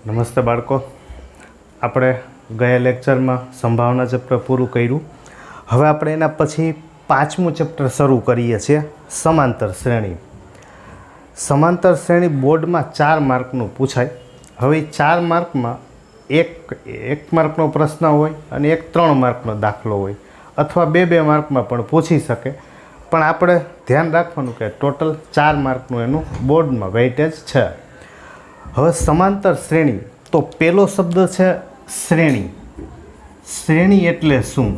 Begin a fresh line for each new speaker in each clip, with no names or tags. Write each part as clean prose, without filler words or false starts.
નમસ્તે બાળકો, આપણે ગયા લેક્ચરમાં સંભાવના ચેપ્ટર પૂરું કર્યું. હવે આપણે એના પછી 5મું ચેપ્ટર શરૂ કરીએ છીએ, સમાંતર શ્રેણી. સમાંતર શ્રેણી બોર્ડમાં 4 માર્કનું પૂછાય. હવે 4 માર્કમાં એક માર્કનો પ્રશ્ન હોય અને એક 3 માર્કનો દાખલો હોય, અથવા 2 માર્કમાં પણ પૂછી શકે. પણ આપણે ધ્યાન રાખવાનું કે ટોટલ 4 માર્કનું એનું બોર્ડમાં વેઇટેજ છે. હવે સમાંતર શ્રેણી, તો પહેલો શબ્દ છે શ્રેણી. શ્રેણી એટલે શું?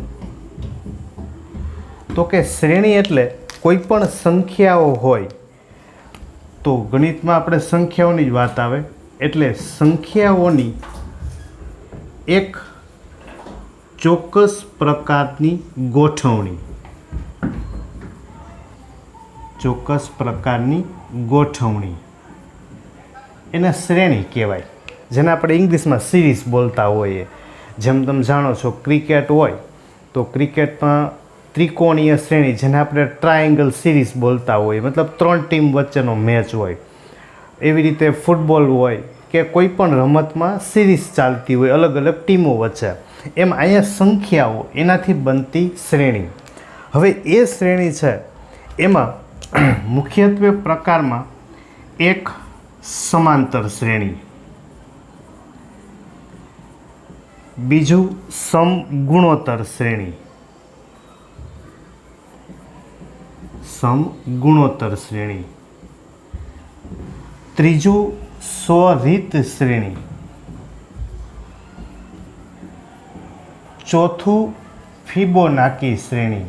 તો કે શ્રેણી એટલે કોઈ પણ સંખ્યાઓ હોય, તો ગણિતમાં આપણે સંખ્યાઓની જ વાત આવે, એટલે સંખ્યાઓની એક ચોક્કસ પ્રકારની ગોઠવણી, ચોક્કસ પ્રકારની ગોઠવણી એને શ્રેણી કહેવાય, જેને આપણે ઇંગ્લિશમાં સિરીઝ બોલતા હોઈએ. જેમ તમે જાણો છો, ક્રિકેટ હોય તો ક્રિકેટમાં ત્રિકોણીય શ્રેણી, જેને આપણે ટ્રાયેંગલ સિરીઝ બોલતા હોઈએ, મતલબ 3 ટીમ વચ્ચેનો મેચ હોય. એવી રીતે ફૂટબોલ હોય કે કોઈ પણ રમતમાં સિરીઝ ચાલતી હોય અલગ અલગ ટીમો વચ્ચે. એમ અહીંયા સંખ્યાઓ એનાથી બનતી શ્રેણી. હવે એ શ્રેણી છે એમાં મુખ્યત્વે પ્રકારમાં એક સમાંતર શ્રેણી, બીજું સમગુણોત્તર શ્રેણી, સમગુણોત્તર શ્રેણી, ત્રીજું સ્વરીત શ્રેણી, ચોથું ફિબોનાકી શ્રેણી.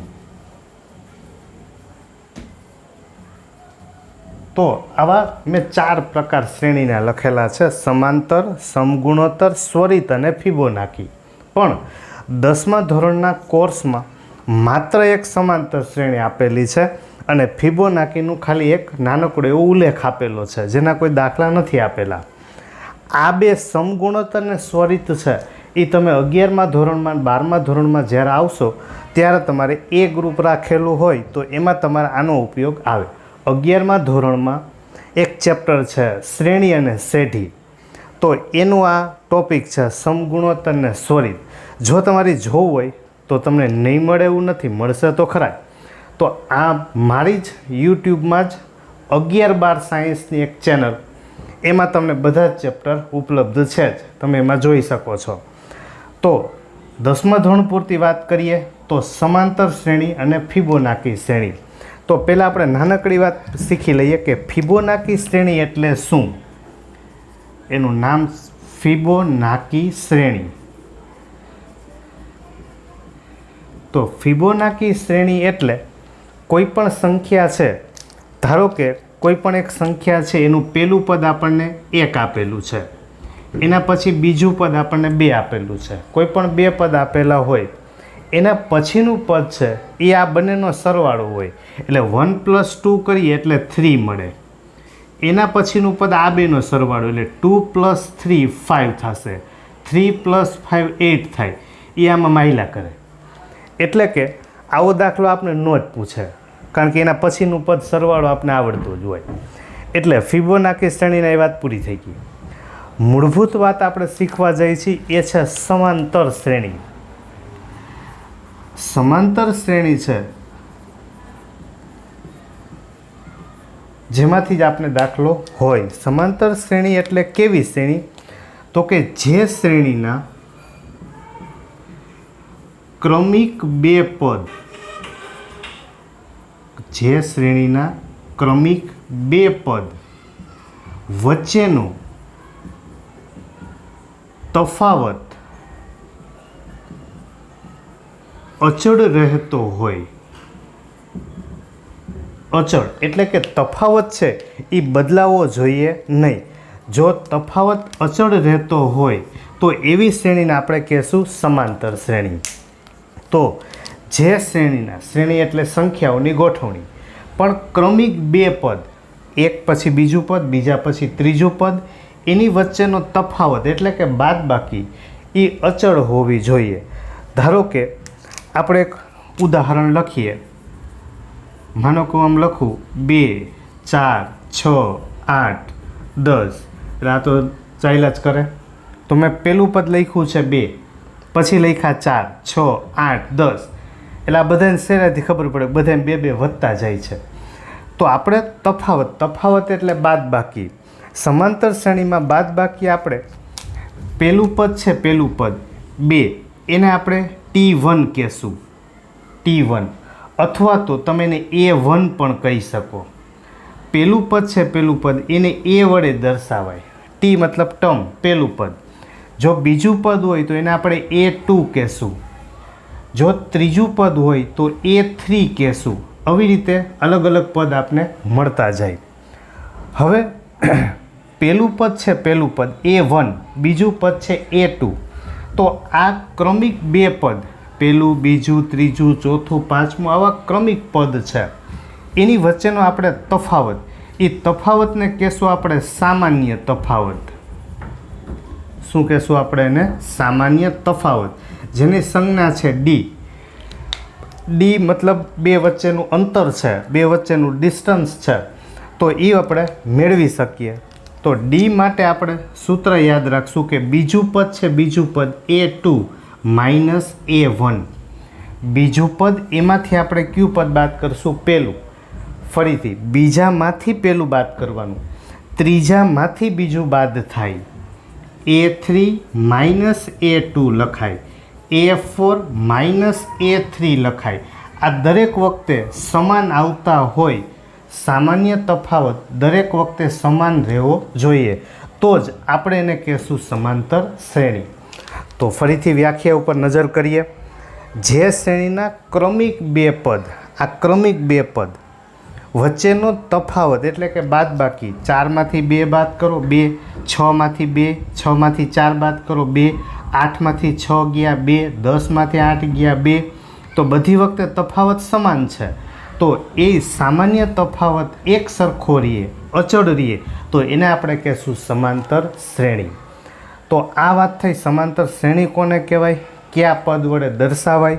તો આવા મેં 4 પ્રકાર શ્રેણીના લખેલા છે: સમાંતર, સમગુણોત્તર, સ્વરીત અને ફિબોનાકી. પણ 10મા ધોરણના કોર્સમાં માત્ર એક સમાંતર શ્રેણી આપેલી છે અને ફિબોનાકીનું ખાલી એક નાનકડો એવો ઉલ્લેખ આપેલો છે, જેના કોઈ દાખલા નથી આપેલા. આ 2 સમગુણોત્તર અને સ્વરીત છે એ તમે 11મા ધોરણમાં 12મા ધોરણમાં જ્યારે આવશો ત્યારે તમારે એ ગ્રુપ રાખેલું હોય તો એમાં તમારે આનો ઉપયોગ આવે. 11મા ધોરણમાં એક ચેપ્ટર છે શ્રેણી અને સેઢી, તો એનું આ ટોપિક છે સમગુણોત્તર અને સ્વરીત. જો તમારી જોવું હોય તો તમને નહીં મળે એવું નથી, મળશે તો ખરા. તો આ મારી જ યુટ્યુબમાં જ 11-12 સાયન્સની એક ચેનલ, એમાં તમને બધા જ ચેપ્ટર ઉપલબ્ધ છે જ, તમે એમાં જોઈ શકો છો. તો 10મા ધોરણ પૂરતી વાત કરીએ તો સમાંતર શ્રેણી અને ફિબોનાકી શ્રેણી. તો પહેલાં આપણે નાનકડી વાત શીખી લઈએ કે ફિબોનાકી શ્રેણી એટલે શું. એનું નામ ફિબોનાકી શ્રેણી. તો ફિબોનાકી શ્રેણી એટલે કોઈ પણ સંખ્યા છે, ધારો કે કોઈ પણ એક સંખ્યા છે, એનું પહેલું પદ આપણને 1 આપેલું છે, એના પછી બીજું પદ આપણને 2 આપેલું છે. કોઈ પણ 2 પદ આપેલા હોય, એના પછીનું પદ છે એ આ બંનેનો સરવાળો હોય, એટલે 1 + 2 કરીએ એટલે 3 મળે. એના પછીનું પદ આ બેનો સરવાળો, એટલે 2 + 3 5 થશે, 3 + 5 8 થાય. એ આમાં માયલા કરે. એટલે કે આવો દાખલો આપણે ન જ પૂછે, કારણ કે એના પછીનું પદ સરવાળો આપણે આવડતો જ હોય. એટલે ફિબોનાકી શ્રેણીની એ વાત પૂરી થઈ ગઈ. મૂળભૂત વાત આપણે શીખવા જઈએ છીએ એ છે સમાંતર શ્રેણી. સમાંતર શ્રેણી છે જેમાંથી જ આપણે દાખલો હોય. સમાંતર શ્રેણી એટલે કેવી શ્રેણી? તો કે જે શ્રેણીના ક્રમિક 2 પદ, જે શ્રેણીના ક્રમિક 2 પદ વચ્ચેનો તફાવત અચળ રહેતો હોય. અચળ એટલે કે તફાવત છે એ બદલાવો જોઈએ નહીં. જો તફાવત અચળ રહેતો હોય તો એવી શ્રેણીને આપણે કહેશું સમાંતર શ્રેણી. તો જે શ્રેણીના, શ્રેણી એટલે સંખ્યાઓની ગોઠવણી, પણ ક્રમિક 2 પદ, એક પછી બીજું પદ, બીજા પછી ત્રીજું પદ, એની વચ્ચેનો તફાવત એટલે કે બાદબાકી એ અચળ હોવી જોઈએ. ધારો કે આપણે એક ઉદાહરણ લખીએ. માનો કે આમ લખું 2 4 6 8 10, એટલે આ તો ચાલ્યા જ કરે. તો મેં પહેલું પદ લખ્યું છે 2, પછી લખ્યા 4, 6, 8, 10, એટલે આ બધાને શેનાથી ખબર પડે બધાને 2 2 વધતા જાય છે. તો આપણે તફાવત એટલે બાદબાકી. સમાંતર શ્રેણીમાં બાદબાકી આપણે પહેલું પદ છે, પહેલું પદ 2, એને આપણે T1 કહેશું, T1, અથવા તો તમે એને A1 પણ કહી શકો. પહેલું પદ છે, પહેલું પદ એને A વડે દર્શાવાય. T મતલબ ટર્મ, પહેલું પદ. જો બીજું પદ હોય તો એને આપણે A2 કહેશું. જો ત્રીજું પદ હોય તો A3 કહેશું. આવી રીતે અલગ અલગ પદ આપને મળતા જાય. હવે પહેલું પદ છે, પહેલું પદ A1, બીજું પદ છે A2. તો આ ક્રમિક 2 પદ, પહેલું, બીજું, ત્રીજું, ચોથું, પાંચમું, આવા ક્રમિક પદ છે. એની વચ્ચેનો આપણે તફાવત, એ તફાવતને કહેશું આપણે સામાન્ય તફાવત. શું કહેશું આપણે એને? સામાન્ય તફાવત, જેની સંજ્ઞા છે D. D મતલબ 2 વચ્ચેનું અંતર છે, 2 વચ્ચેનું ડિસ્ટન્સ છે. તો એ આપણે મેળવી શકીએ. તો D માટે આપણે સૂત્ર યાદ રાખશું કે બીજું પદ છે, બીજું પદ A2 માઇનસ A1. બીજું પદ, એમાંથી આપણે કયું પદ બાદ કરશું? પહેલું. ફરીથી બીજામાંથી પહેલું બાદ કરવાનું, ત્રીજામાંથી બીજું બાદ થાય. A3 માઇનસ A2 લખાય, A4 માઇનસ A3 લખાય. આ દરેક વખતે સમાન આવતા હોય. સામાન્ય તફાવત દરેક વખતે સમાન રહેવો જોઈએ, તો જ આપણે એને કહેશું સમાંતર શ્રેણી. તો ફરીથી વ્યાખ્યા ઉપર નજર કરીએ. જે શ્રેણીના ક્રમિક 2 પદ, આ ક્રમિક 2 પદ વચ્ચેનો તફાવત એટલે કે બાદબાકી, 4માંથી 2 બાદ કરો 2, 6માંથી 2, 6માંથી 4 બાદ કરો 2, 8માંથી 6 ગયા 2, 10માંથી 8 ગયા 2, તો બધી વખતે તફાવત સમાન છે. તો એ સામાન્ય તફાવત એક સરખો રહીએ, અચળ રહીએ, તો એને આપણે કહેશું સમાંતર શ્રેણી. તો આ વાત થઈ સમાંતર શ્રેણી કોને કહેવાય, કયા પદ વડે દર્શાવાય.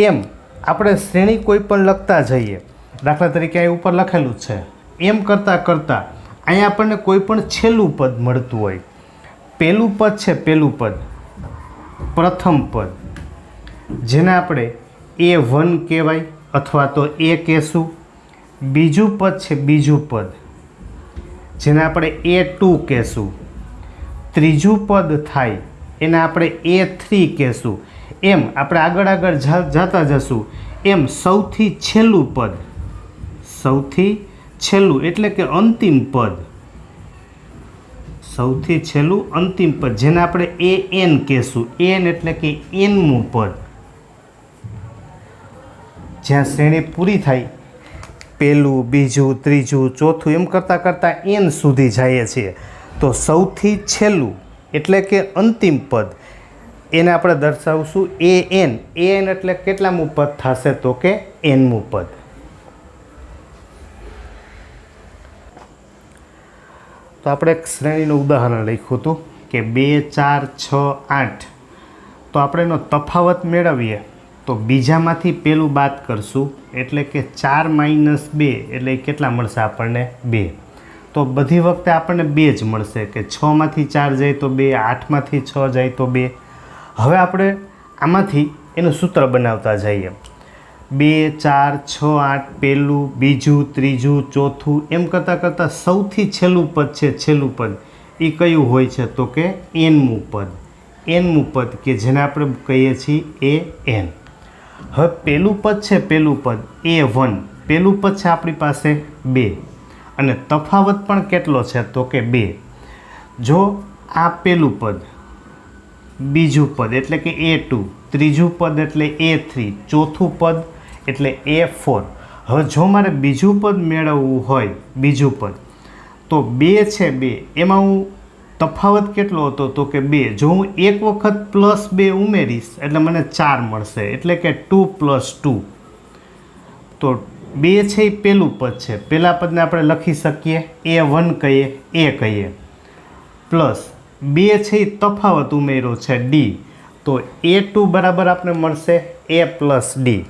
એમ આપણે શ્રેણી કોઈ પણ લખતા જઈએ. દાખલા તરીકે અહીં ઉપર લખેલું છે, એમ કરતાં કરતાં અહીંયા આપણને કોઈ પણ છેલ્લું પદ મળતું હોય. પહેલું પદ છે, પહેલું પદ, પ્રથમ પદ, જેને આપણે A1 કહેવાય અથવા તો A કહેશું. બીજું પદ છે, બીજું પદ, જેને આપણે A2 કહેશું. ત્રીજું પદ થાય એને આપણે A3 કહેશું. એમ આપણે આગળ જતા જશું એમ સૌથી છેલ્લું પદ, સૌથી છેલ્લું એટલે કે અંતિમ પદ, સૌથી છેલ્લું અંતિમ પદ, જેને આપણે AN કહેશું. AN એટલે કે Nમું પદ. જ્યાં શ્રેણી પૂરી થાય, પહેલું, બીજું, ત્રીજું, ચોથું, એમ કરતાં કરતાં N સુધી જઈએ છીએ. તો સૌથી છેલ્લું એટલે કે અંતિમ પદ, એને આપણે દર્શાવશું AN. AN એટલે કેટલામું પદ થશે? તો કે Nમું પદ. તો આપણે એક શ્રેણીનું ઉદાહરણ લખ્યું હતું કે 2, 4, 6, 8. તો આપણે એનો તફાવત મેળવીએ તો બીજામાંથી પહેલું બાદ કરશું, એટલે કે 4 માઇનસ 2 એટલે કેટલા મળશે આપણને? 2. તો બધી વખતે આપણને 2 જ મળશે કે 6માંથી 4 જાય તો 2, 8માંથી 6 જાય તો 2. હવે આપણે આમાંથી એનું સૂત્ર બનાવતા જઈએ. 2, 4, 6, 8, પહેલું, બીજું, ત્રીજું, ચોથું, એમ કરતાં કરતાં સૌથી છેલ્લું પદ છે, છેલ્લું પદ એ કયું હોય છે? તો કે Nમું પદ. Nમું પદ કે જેને આપણે કહીએ છીએ AN. હવે પહેલું પદ છે, પહેલું પદ A1, પહેલું પદ છે આપણી પાસે 2, અને તફાવત પણ કેટલો છે? તો કે 2. જો આ પહેલું પદ, બીજું પદ એટલે કે A2, ત્રીજું પદ એટલે A3, ચોથું પદ એટલે A4. હવે જો મારે બીજું પદ મેળવવું હોય, બીજું પદ, તો 2 છે 2, એમાં હું તફાવત કેટલો હતો? તો કે 2. જો હું એક વખત +2 ઉમેરીશ એટલે મને 4 મળશે, એટલે કે 2 + 2. તો 2 છે એ પહેલું પદ છે, પહેલા પદને આપણે લખી શકીએ A1 કહીએ, A કહીએ, પ્લસ 2 છે એ તફાવત ઉમેર્યો છે D, તો A2 બરાબર આપણે મળશે A + D.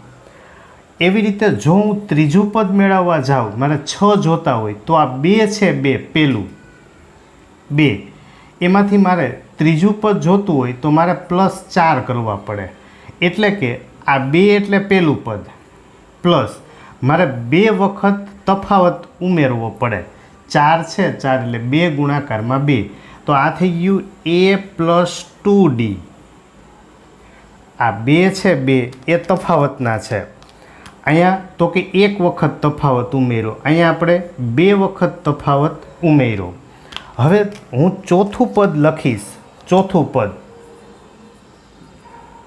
એવી રીતે જો હું ત્રીજું પદ મેળવવા જાઉં, મારે 6 જોતા હોય, તો આ 2 છે 2, પહેલું 2, એમાંથી મારે ત્રીજું પદ જોતું હોય તો મારે +4 કરવા પડે, એટલે કે આ 2 એટલે પહેલું પદ પ્લસ મારે 2 વખત તફાવત ઉમેરવો પડે. 4 છે 4 એટલે 2 ગુણાકારમાં 2, તો આ થઈ ગયું a + 2d. આ 2 છે 2 એ તફાવતના છે. અહીંયા તો કે 1 વખત તફાવત ઉમેરો, અહીંયા આપણે 2 વખત તફાવત ઉમેરો. હવે હું ચોથું પદ લખીશ. ચોથું પદ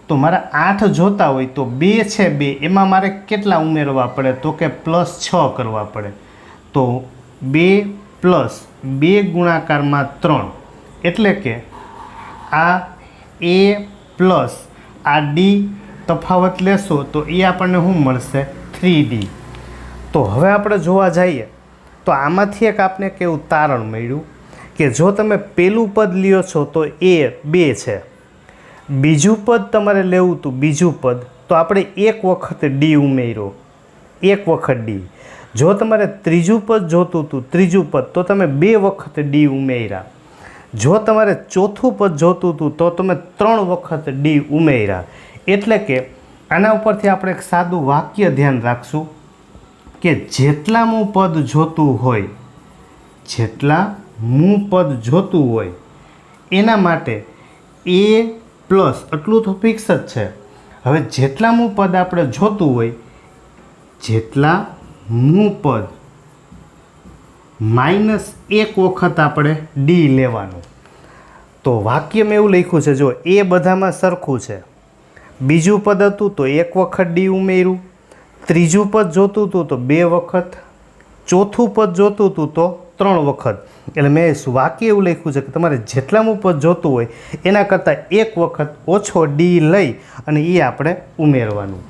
તો મારે 8 જોતા હોય તો 2 છે 2 એમાં મારે કેટલા ઉમેરવા પડે તો કે +6 કરવા પડે. તો 2 + 2 ગુણાકારમાં 3, એટલે કે આ a પ્લસ આ d તફાવત લેશો તો એ આપણને શું મળશે 3d. તો હવે આપણે જોવા જઈએ તો આમાંથી એક આપણે કેવું તારણ મળ્યું કે જો તમે પહેલું પદ લ્યો છો તો એ 2 છે, બીજું પદ તમારે લેવું હતું બીજું પદ તો આપણે 1 વખત d ઉમેર્યો, 1 વખત d. જો તમારે ત્રીજું પદ જોતું હતું ત્રીજું પદ તો તમે 2 વખત d ઉમેર્યા. જો તમારે ચોથું પદ જોતું હતું તો તમે 3 વખત d ઉમેર્યા. એટલે કે આના ઉપરથી આપણે એક સાદું વાક્ય ધ્યાન રાખશું કે જેટલામું પદ જોતું હોય, જેટલામું પદ જોતું હોય એના માટે a પ્લસ આટલું તો ફિક્સ જ છે. હવે જેટલામું પદ આપણે જોતું હોય, જેટલામું પદ -1 વખત આપણે d લેવાનું. તો વાક્યમાં એવું લખ્યું છે, જો એ બધામાં સરખું છે. બીજું પદ હતું તો 1 વખત d ઉમેર્યું, ત્રીજું પદ જોતું હતું તો 2 વખત, ચોથું પદ જોતું હતું તો 3 વખત. એટલે મેં વાક્ય એવું લખ્યું છે કે તમારે જેટલામું પદ જોતું હોય એના કરતાં 1 વખત ઓછો d લઈ અને એ આપણે ઉમેરવાનું.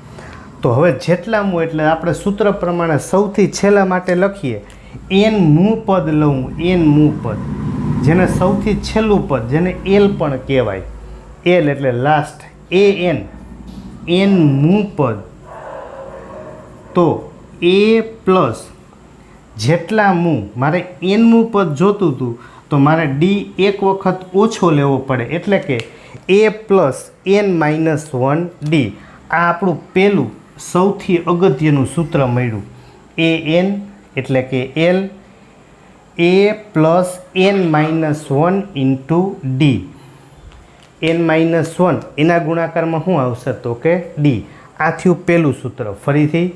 તો હવે જેટલામું એટલે આપણે સૂત્ર પ્રમાણે સૌથી છેલ્લા માટે લખીએ n મું પદ લઉં, n મું પદ, જેને સૌથી છેલ્લું પદ જેને l પણ કહેવાય. l એટલે લાસ્ટ, n મું પદ. તો a પ્લસ જેટલામું મારે n મું પદ જોતું હતું તો મારે d 1 વખત ઓછો લેવો પડે, એટલે કે a + n - 1d. આ આપણું પહેલું સૌથી અગત્યનું સૂત્ર મળ્યું. an એટલે કે l, a + n - 1 × d. n - 1 એના ગુણાકારમાં શું આવશે તો કે d. આ થયું પહેલું સૂત્ર. ફરીથી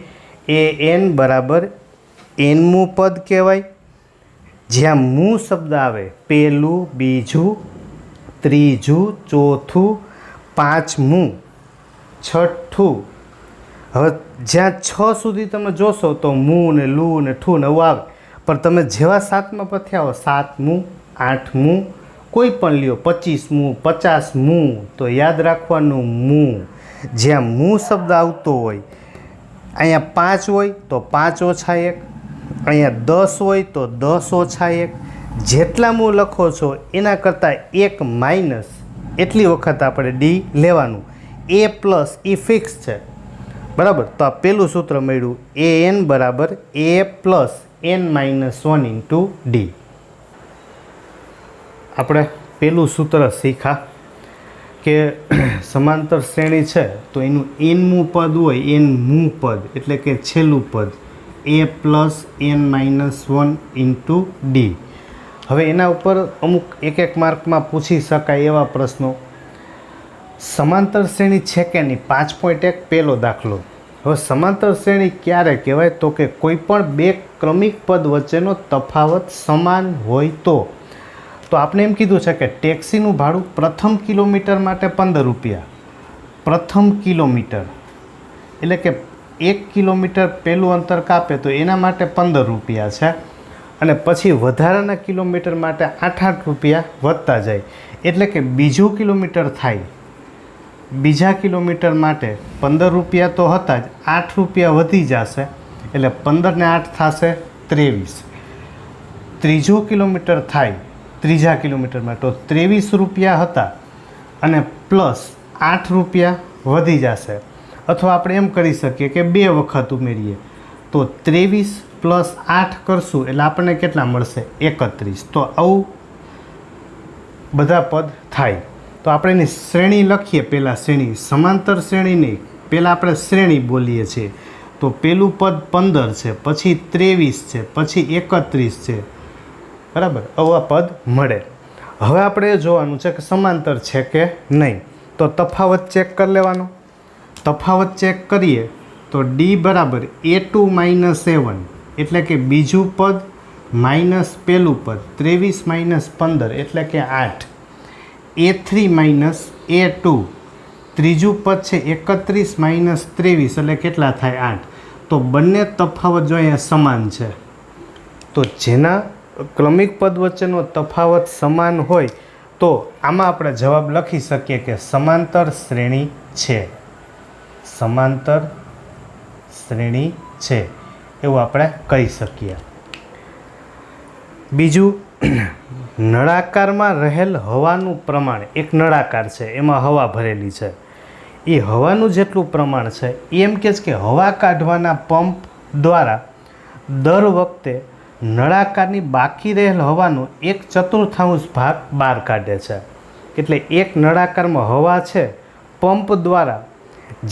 an બરાબર n મું પદ કહેવાય. જ્યાં મું શબ્દ આવે પહેલું, બીજું, ત્રીજું, ચોથું, પાંચમું, છઠ્ઠું. હવે જ્યાં 6 સુધી તમે જોશો તો મું ને લું ને ઠું ને એવું આવે, પણ તમે જેવા 7મા પદથી આવો 7મું, 8મું કોઈ પણ લ્યો, 25મું, 50મું, તો યાદ રાખવાનું મું. જ્યાં મું શબ્દ આવતો હોય, અહીંયા 5 હોય તો 5 ઓછા 1, અહીંયા 10 હોય તો 10 ઓછા 1. જેટલા મું લખો છો એના કરતાં 1 માઇનસ એટલી વખત આપણે d લેવાનું. a પ્લસ એ ફિક્સ છે, બરાબર. તો આ પહેલું સૂત્ર મળ્યું, an બરાબર a + n - 1 × d. આપણે પહેલું સૂત્ર શીખ્યા કે સમાંતર શ્રેણી છે તો એનું n મું પદ હોય, n મું પદ એટલે કે છેલ્લું પદ a + n - 1 × d. હવે એના ઉપર અમુક એક માર્કમાં પૂછી શકાય એવા પ્રશ્નો. સમાંતર શ્રેણી છે કે નહીં, 5.1 પહેલો દાખલો. હવે સમાંતર શ્રેણી ક્યારે કહેવાય તો કે કોઈ પણ 2 ક્રમિક પદ વચ્ચેનો તફાવત સમાન હોય તો. તો આપણે એમ કીધું છે કે ટેક્સીનું ભાડું પ્રથમ કિલોમીટર માટે 15 રૂપિયા, પ્રથમ કિલોમીટર એટલે કે 1 કિલોમીટર પહેલું અંતર કાપે તો એના માટે 15 રૂપિયા છે, અને પછી વધારાના કિલોમીટર માટે 8 રૂપિયા વધતા જાય, એટલે કે બીજું કિલોમીટર થાય, બીજા કિલોમીટર માટે 15 રૂપિયા તો હતા જ, 8 રૂપિયા વધી જશે, એટલે 15 ને 8 થશે 23. ત્રીજું કિલોમીટર થાય ત્રીજા કિલોમીટરમાં તો 23 રૂપિયા હતા અને પ્લસ 8 રૂપિયા વધી જશે. અથવા આપણે એમ કરી શકીએ કે 2 વખત ઉમેરીએ તો 23 + 8 કરશું એટલે આપણને કેટલા મળશે 31. તો આવું બધા પદ થાય. તો આપણે એની શ્રેણી લખીએ. પહેલાં શ્રેણી, સમાંતર શ્રેણી નહીં, પહેલાં આપણે શ્રેણી બોલીએ છીએ. તો પહેલું પદ 15 છે, પછી 23 છે, પછી 31 છે, બરાબર, આવા પદ મળે. હવે આપણે એ જોવાનું છે કે સમાંતર છે કે નહીં. તો તફાવત ચેક કરી લેવાનો. તફાવત ચેક કરીએ તો ડી બરાબર A2 - A1 એટલે કે બીજું પદ માઇનસ પહેલું પદ, 23 - 15 એટલે કે 8. A3 - A2 ત્રીજું પદ છે 31 - 23 એટલે કેટલા થાય? 8. તો બંને તફાવત જો અહીંયા સમાન છે. તો જેના ક્રમિક પદ વચ્ચેનો તફાવત સમાન હોય તો આમાં આપણે જવાબ લખી શકીએ કે સમાંતર શ્રેણી છે. સમાંતર શ્રેણી છે એવું આપણે કહી શકીએ. બીજું, નળાકારમાં રહેલ હવાનું પ્રમાણ, એક નળાકાર છે એમાં હવા ભરેલી છે, એ હવાનું જેટલું પ્રમાણ છે એમ કહે છે કે હવા કાઢવાના પંપ દ્વારા દર વખતે નળાકારની બાકી રહેલ હવાનો 1/4 ભાગ બહાર કાઢે છે. એટલે એક નળાકારમાં હવા છે, પંપ દ્વારા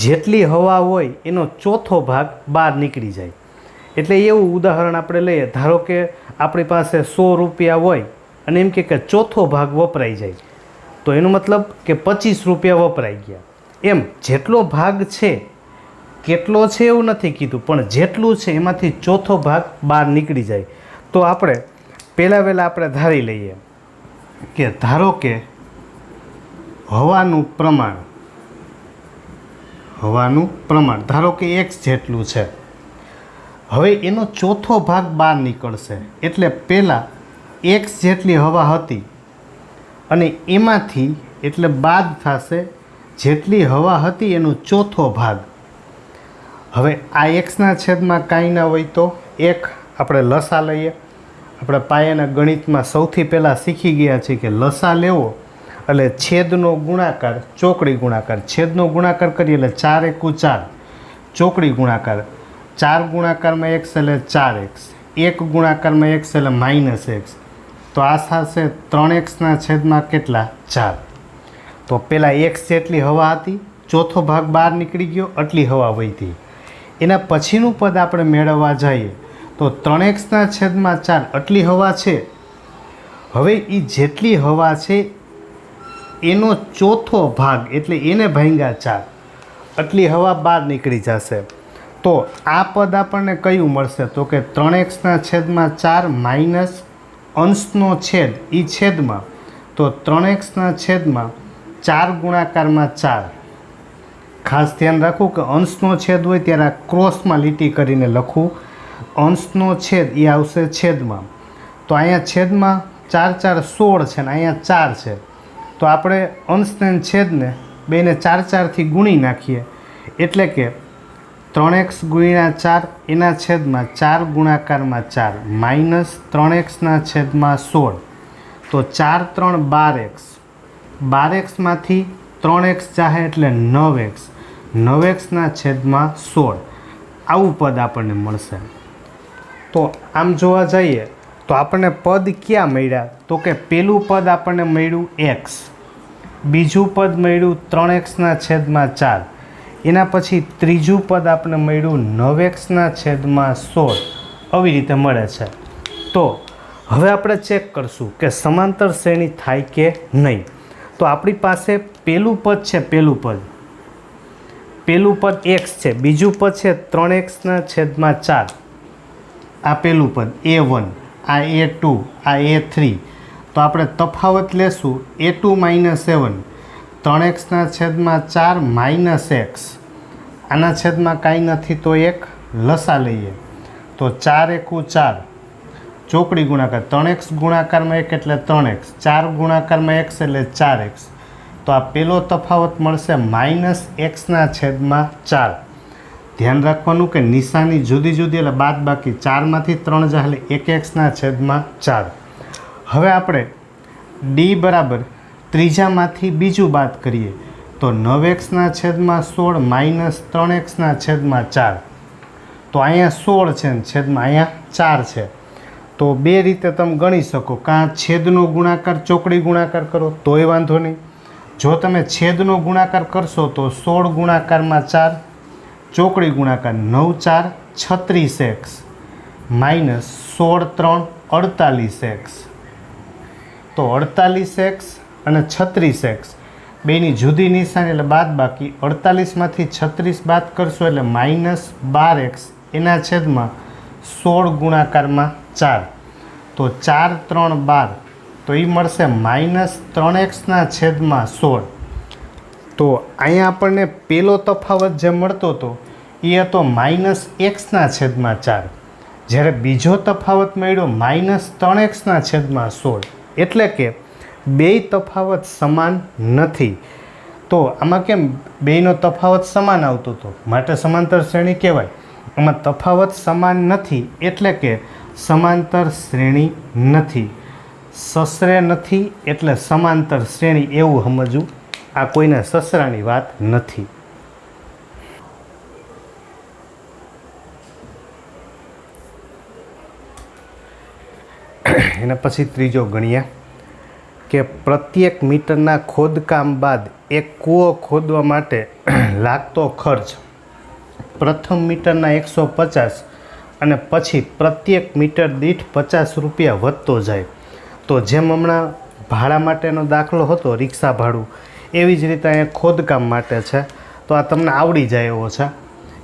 જેટલી હવા હોય એનો ચોથો ભાગ બહાર નીકળી જાય. એટલે એવું ઉદાહરણ આપણે લઈએ, ધારો કે આપણી પાસે 100 રૂપિયા હોય અને એમ કે ચોથો ભાગ વપરાઈ જાય, તો એનો મતલબ કે 25 રૂપિયા વપરાઈ ગયા. એમ જેટલો ભાગ છે, કેટલો છે એવું નથી કીધું, પણ જેટલું છે એમાંથી ચોથો ભાગ બહાર નીકળી જાય. તો આપણે પહેલાં વહેલા આપણે ધારી લઈએ કે ધારો કે હવાનું પ્રમાણ ધારો કે x જેટલું છે. હવે એનો ચોથો ભાગ બહાર નીકળશે એટલે પહેલાં x જેટલી હવા હતી અને એમાંથી એટલે બાદ થશે જેટલી હવા હતી એનો ચોથો ભાગ. હવે આ એક્સના છેદમાં કાંઈ ના હોય તો એક આપણે લસા લઈએ. આપણે પાયાના ગણિતમાં સૌથી પહેલાં શીખી ગયા છીએ કે લસા લેવો એટલે છેદનો ગુણાકાર, ચોકડી ગુણાકાર. છેદનો ગુણાકાર કરીએ એટલે 4 × 4, ચોકડી ગુણાકાર 4 ગુણાકારમાં x એટલે 4x, 1 ગુણાકારમાં x એટલે -x. તો આ થશે 3x છેદમાં કેટલા? 4. તો પહેલાં x જેટલી હવા હતી, ચોથો ભાગ બહાર નીકળી ગયો, આટલી હવા વધી. એના પછીનું પદ આપણે મેળવવા જઈએ તો 3x છેદમાં 4 આટલી હવા છે. હવે એ જેટલી હવા છે એનો ચોથો ભાગ એટલે એને ભાંગ્યા 4, આટલી હવા બહાર નીકળી જશે. તો આ પદ આપણને કયું મળશે? તો કે 3x છેદમાં 4 માઇનસ અંશનો છેદ એ છેદમાં, તો 3x છેદમાં 4 ગુણાકારમાં 4. ખાસ ધ્યાન રાખવું કે અંશનો છેદ હોય ત્યારે આ ક્રોસમાં લીટી કરીને લખવું. અંશનો છેદ એ આવશે છેદમાં. તો અહીંયા છેદમાં 4 × 4 16 છે ને અહીંયા 4 છે. તો આપણે અંશને છેદને બેને 4 4થી ગુણી નાખીએ એટલે કે 3x × 4 એના છેદમાં 4 ગુણાકારમાં 4 માઇનસ 3x છેદમાં 16. તો 4 × 3 = 12x, 12xમાંથી 3x જાહે એટલે 9x, 9x છેદમાં 16. આવું પદ આપણને મળશે. તો આમ જોવા જઈએ તો આપણને પદ ક્યાં મળ્યા? તો કે પહેલું પદ આપણને મળ્યું x, બીજું પદ મળ્યું 3x છેદમાં 4, એના પછી ત્રીજું પદ આપણને મળ્યું 9x છેદમાં 16. આવી રીતે મળે છે. તો હવે આપણે ચેક કરશું કે સમાંતર શ્રેણી થાય કે નહીં. તો આપણી પાસે પહેલું પદ છે, પહેલું પદ x છે, બીજું પદ છે 3x છેદમાં 4. આ પહેલું પદ A1, આ A2, આ A3. તો આપણે તફાવત લેશું A2 - A1, 3x છેદમાં 4 -x. આના છેદમાં કાંઈ નથી તો એક લસા લઈએ. તો 4 × 1 = 4, ચોકડી ગુણાકાર 3x ગુણાકારમાં 1 એટલે 3x, 4 ગુણાકારમાં x એટલે 4x. તો આ પહેલો તફાવત મળશે -x છેદમાં 4. ધ્યાન રાખવાનું કે નિશાની જુદી જુદી એટલે બાદ બાકી 4માંથી 3 જાય એટલે 1x છેદમાં 4. હવે આપણે d બરાબર ત્રીજામાંથી બીજું બાદ કરીએ તો 9x છેદમાં 16 માઇનસ 3x છેદમાં 4. તો અહીંયા 16 છે ને છેદમાં અહીંયા 4 છે. તો તો બે રીતે તમે ગણી શકો, કાં છેદનો ગુણાકાર ચોકડી ગુણાકાર કરો તોય વાંધો નહીં. જો તમે છેદનો ગુણાકાર કરશો તો 16 ગુણાકારમાં 4, ચોકડી ગુણાકાર 9 4 36x માઇનસ 16 3 48x. તો 48x અને 36x બેની જુદી નિશાની એટલે બાદ બાકી. 48માંથી 36 બાદ કરશો એટલે માઇનસ 12x એના છેદમાં 16 ગુણાકારમાં 4. તો 4 3 12, તો એ મળશે માઇનસ 3x છેદમાં 16. તો અહીંયા આપણને પેલો તફાવત જે મળતો હતો એ હતો માઇનસ x છેદમાં 4, જ્યારે બીજો તફાવત મળ્યો માઇનસ 3x છેદમાં 16. એટલે કે બેય તફાવત સમાન નથી. તો આમાં કેમ બેયનો તફાવત સમાન આવતો હતો માટે સમાંતર શ્રેણી કહેવાય. આમાં તફાવત સમાન નથી એટલે કે સમાંતર શ્રેણી નથી. સસરે નથી એટલે સમાંતર શ્રેણી એવું સમજવું. આ કોઈને સસરાની વાત નથી. એના પછી ત્રીજો ગણીએ કે પ્રત્યેક મીટરના ખોદકામ બાદ એક કૂવો ખોદવા માટે લાગતો ખર્ચ પ્રથમ મીટરના 150 અને પછી પ્રત્યેક મીટર દીઠ 50 રૂપિયા વધતો જાય. તો જેમ હમણાં ભાડા માટેનો દાખલો હતો રિક્ષા ભાડું, એવી જ રીતે અહીંયા ખોદકામ માટે છે. તો આ તમને આવડી જાય એવો છે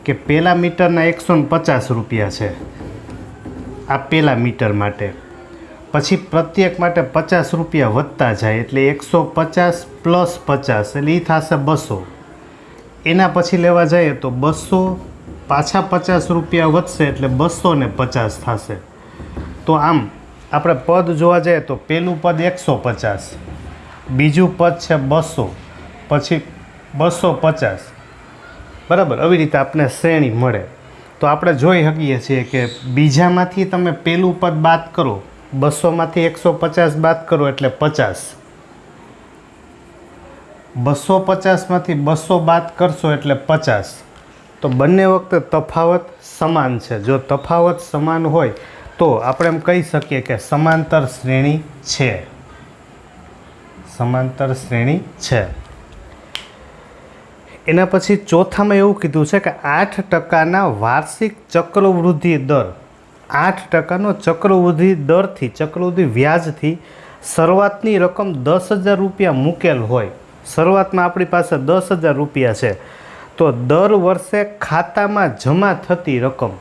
કે પહેલા મીટરના 150 રૂપિયા છે આ પહેલા મીટર માટે, પછી પ્રત્યેક માટે 50 રૂપિયા વધતા જાય એટલે 150 પ્લસ 50 એટલે એ થશે 200. એના પછી લેવા જઈએ તો 200 પાછા 50 રૂપિયા વધશે એટલે 250 થશે. તો આમ આપણે પદ જોવા જઈએ તો પહેલું પદ 150, બીજું પદ છે 200, પછી 250, બરાબર. આવી રીતે આપણે શ્રેણી મળે. તો આપણે જોઈ શકીએ છીએ કે બીજામાંથી તમે પહેલું પદ બાદ કરો, 200માંથી 150 બાદ કરો એટલે 50, 250માંથી 200 બાદ કરશો એટલે 50. તો બંને વખતે તફાવત સમાન છે. જો તફાવત સમાન હોય તો આપણે એમ કહી શકીએ કે સમાંતર શ્રેણી છે. સમાંતર શ્રેણી છે. એના પછી ચોથામાં એવું કીધું છે કે 8% વાર્ષિક ચક્રવૃદ્ધિ દર, 8% ચક્રવૃદ્ધિ દરથી, ચક્રવૃદ્ધિ વ્યાજથી શરૂઆતની રકમ 10,000 રૂપિયા મૂકેલ હોય. શરૂઆતમાં આપણી પાસે 10,000 રૂપિયા છે તો દર વર્ષે ખાતામાં જમા થતી રકમ,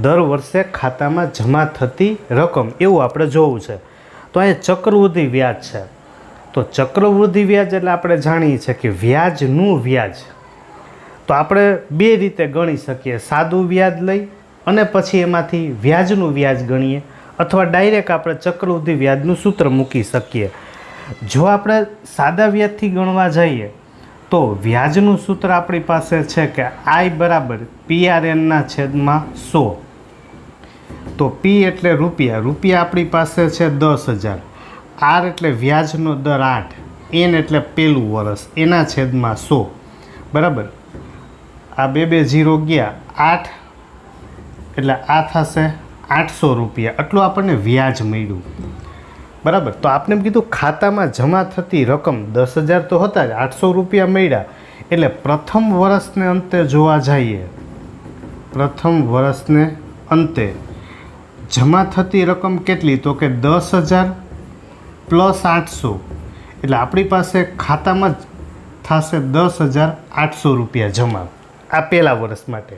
દર વર્ષે ખાતામાં જમા થતી રકમ એવું આપણે જોવું છે. તો અહીંયા ચક્રવૃદ્ધિ વ્યાજ છે. તો ચક્રવૃદ્ધિ વ્યાજ એટલે આપણે જાણીએ છીએ કે વ્યાજનું વ્યાજ. તો આપણે બે રીતે ગણી શકીએ, સાદું વ્યાજ લઈ અને પછી એમાંથી વ્યાજનું વ્યાજ ગણીએ, અથવા ડાયરેક્ટ આપણે ચક્રવૃદ્ધિ વ્યાજનું સૂત્ર મૂકી શકીએ. જો આપણે સાદા વ્યાજથી ગણવા જઈએ તો વ્યાજનું સૂત્ર આપણી પાસે છે કે I બરાબર PRN છેદમાં 100. તો P એટલે રૂપિયા, રૂપિયા આપણી પાસે છે 10,000, R એટલે વ્યાજનો દર 8, N એટલે પહેલું વર્ષ એના છેદમાં 100, બરાબર. આ બે 0 ગયા, 8 એટલે આ થશે 800 રૂપિયા. આટલું આપણને વ્યાજ મળ્યું, બરાબર. તો આપણે એમ કીધું ખાતામાં જમા થતી રકમ 10,000 તો હતા જ, 800 રૂપિયા મળ્યા. એટલે પ્રથમ વર્ષને અંતે જોવા જઈએ, પ્રથમ વર્ષને અંતે જમા થતી રકમ કેટલી? તો કે 10,000 પ્લસ 800 એટલે આપણી પાસે ખાતામાં થશે 10,800 રૂપિયા જમા. આ પહેલા વર્ષ માટે.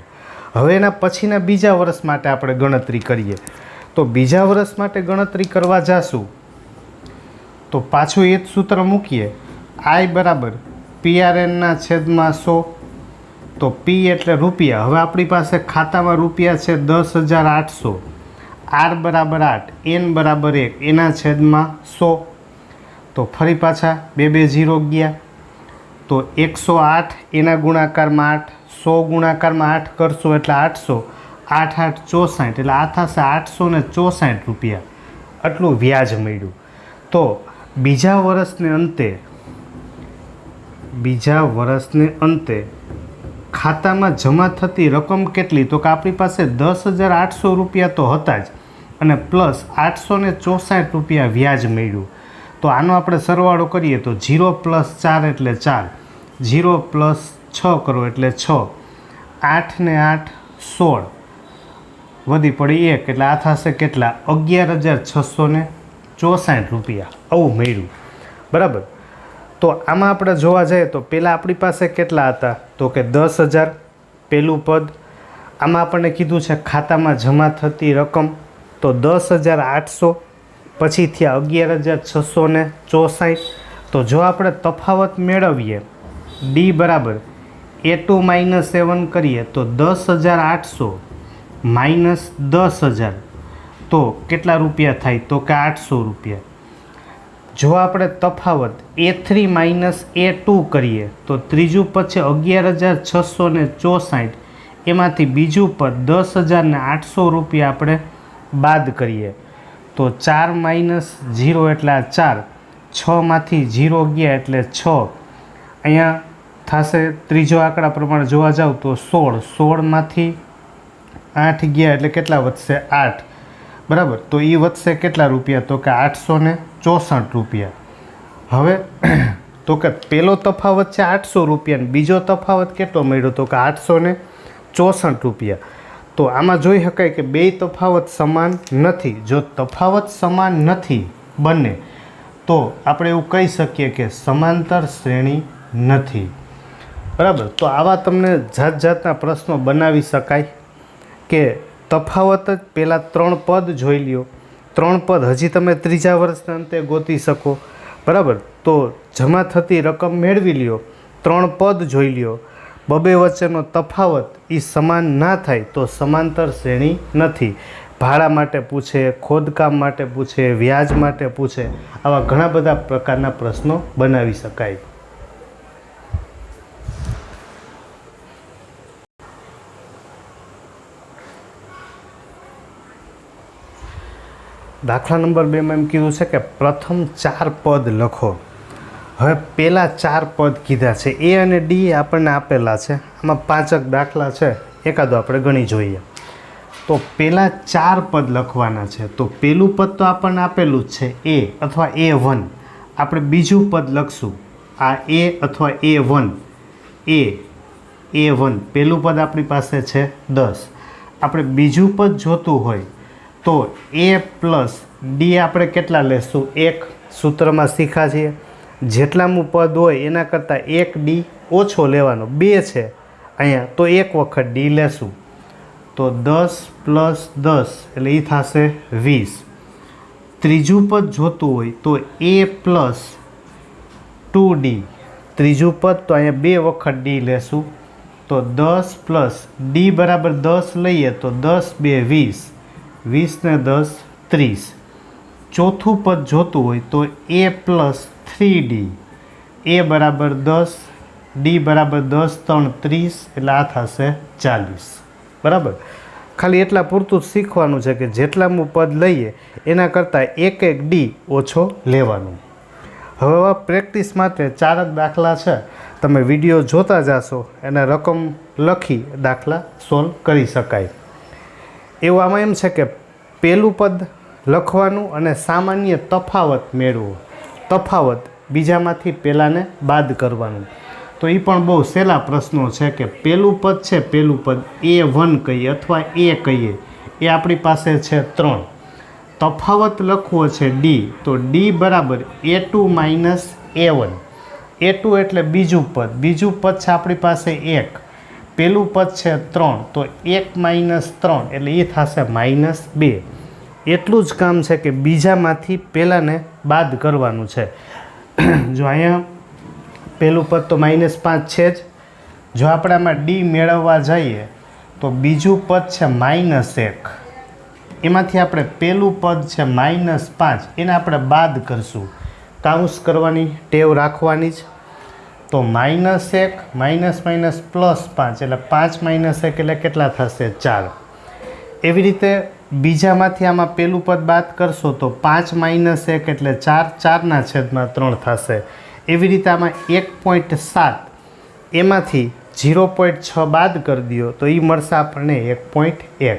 હવે એના પછીના બીજા વર્ષ માટે આપણે ગણતરી કરીએ. તો બીજા વર્ષ માટે ગણતરી કરવા જાશું તો પાછું એ જ સૂત્ર મૂકીએ, I બરાબર PRN છેદમાં 100. તો P એટલે રૂપિયા. હવે આપણી પાસે ખાતામાં રૂપિયા છે 10,800, R બરાબર 8, N બરાબર 1 એના છેદમાં 100. તો ફરી પાછા બે 0 ગયા. તો 108 એના ગુણાકારમાં 8, 100 ગુણાકારમાં 8 કરશો એટલે 800, 8 8 64 એટલે આ થશે 864 રૂપિયા. આટલું વ્યાજ મળ્યું. તો બીજા વર્ષને અંતે ખાતામાં જમા થતી રકમ કેટલી? તો કે આપણી પાસે 10,800 રૂપિયા તો હતા જ, અને પ્લસ 864 રૂપિયા વ્યાજ મળ્યું. તો આનો આપણે સરવાળો કરીએ તો 0 + 4 એટલે 4, 0 + 6 કરો એટલે 6, 8 ને 8 16, વધી પડી 1 એટલે આ થશે કેટલા? 11,664 રૂપિયા આવું મળ્યું. બરાબર. તો આમાં આપણે જોવા જઈએ તો પહેલાં આપણી પાસે કેટલા હતા? તો કે 10,000 પહેલું પદ. આમાં આપણને કીધું છે ખાતામાં જમા થતી રકમ, તો 10,800, પછી થયા 11,664. તો જો આપણે તફાવત મેળવીએ ડી બરાબર A2 - A1 કરીએ તો 10,800 માઇનસ 10,000 તો કેટલા રૂપિયા થાય? તો કે 800 રૂપિયા. જો આપણે તફાવત A3 - A2 કરીએ તો ત્રીજું પદ છે 11,664, એમાંથી બીજું પદ 10,800 રૂપિયા આપણે બાદ કરીએ તો 4 - 0 એટલે આ 4, 6માંથી 0 ગયા એટલે 6, અહીંયા થશે ત્રીજો આંકડા પ્રમાણે જોવા જાવ તો 16, 16માંથી 8 ગયા એટલે કેટલા વધશે? 8. બરાબર. તો એ વધશે કેટલા રૂપિયા? તો કે 864 રૂપિયા. હવે તો કે પહેલો તફાવત છે 800 રૂપિયા અને બીજો તફાવત કેટલો મળ્યો? તો કે 864 રૂપિયા. તો આમાં જોઈ શકાય કે બે તફાવત સમાન નથી. જો તફાવત સમાન નથી બંને, તો આપણે એવું કહી શકીએ કે સમાંતર શ્રેણી નથી. બરાબર. તો આવા તમને જાત જાતના પ્રશ્નો બનાવી શકાય કે તફાવત જ પહેલાં 3 પદ જોઈ લ્યો, 3 પદ હજી તમે ત્રીજા વર્ષના અંતે ગોતી શકો. બરાબર. તો જમા થતી રકમ મેળવી લ્યો, 3 પદ જોઈ લ્યો, બબે વચ્ચેનો તફાવત એ સમાન ના થાય તો સમાંતર શ્રેણી નથી. ભાડા માટે પૂછે, ખોદકામ માટે પૂછે, વ્યાજ માટે પૂછે, આવા ઘણા બધા પ્રકારના પ્રશ્નો બનાવી શકાય. દાખલા નંબર 2માં એમ કીધું છે કે પ્રથમ 4 પદ લખો. હવે પહેલાં 4 પદ કીધા છે, એ અને ડી આપણને આપેલા છે. આમાં 5 દાખલા છે, એકાદો આપણે ગણી જોઈએ. તો પહેલાં 4 પદ લખવાના છે. તો પહેલું પદ તો આપણને આપેલું જ છે એ અથવા A1. આપણે બીજું પદ લખશું આ એ અથવા A1. A1 પહેલું પદ આપણી પાસે છે 10. આપણે બીજું પદ જોતું હોય તો A + D આપણે કેટલા લેશું? 1. સૂત્રમાં શીખા છીએ જેટલાનું પદ હોય એના કરતાં 1 D ઓછો લેવાનો. 2 છે અહીંયા તો 1 વખત D લેશું. તો 10 + 10 એટલે એ થશે 20. ત્રીજું પદ જોતું હોય તો A + 2D. ત્રીજું પદ તો અહીંયા 2 વખત D લેશું. તો 10 + D બરાબર 10 લઈએ તો 10 × 2 = 20, 20 ને 10 30. ચોથું પદ જોતું હોય તો A + 3D. A બરાબર 10, D બરાબર 10 × 3 = 30 એટલે આ થશે 40. બરાબર. ખાલી એટલા પૂરતું જ શીખવાનું છે કે જેટલાનું પદ લઈએ એના કરતાં 1 D ઓછો લેવાનું. હવે પ્રેક્ટિસ માટે 4 દાખલા છે, તમે વિડીયો જોતા જશો અને રકમ લખી દાખલા સોલ્વ કરી શકાય. એવું આમાં એમ છે કે પહેલું પદ લખવાનું અને સામાન્ય તફાવત મેળવો. તફાવત બીજામાંથી પહેલાંને બાદ કરવાનું. તો એ પણ બહુ સહેલા પ્રશ્નો છે કે પહેલું પદ છે, પહેલું પદ A1 કહીએ અથવા A કહીએ, એ આપણી પાસે છે 3. તફાવત લખવો છે D, તો D બરાબર A2 - A1. A2 એટલે બીજું પદ, બીજું પદ છે આપણી પાસે 1, પહેલું પદ છે 3, તો 1 - 3 એટલે એ થશે -2. એટલું જ કામ છે કે બીજામાંથી પહેલાંને બાદ કરવાનું છે. જો અહીંયા પહેલું પદ તો -5 છે જ. જો આપણે આમાં D મેળવવા જઈએ તો બીજું પદ છે -1, એમાંથી આપણે પહેલું પદ છે -5, એને આપણે બાદ કરશું. કાઉન્સ કરવાની ટેવ રાખવાની જ. તો -1 - +5 એટલે 5 - 1 એટલે કેટલા થશે? 4. એવી રીતે બીજામાંથી આમાં પહેલું પદ બાદ કરશો તો 5 - 1 એટલે 4, 4/3 થશે. એવી રીતે આમાં 1.7 એમાંથી 0.6 બાદ કરી દો તો એ મળશે આપણને 1.1.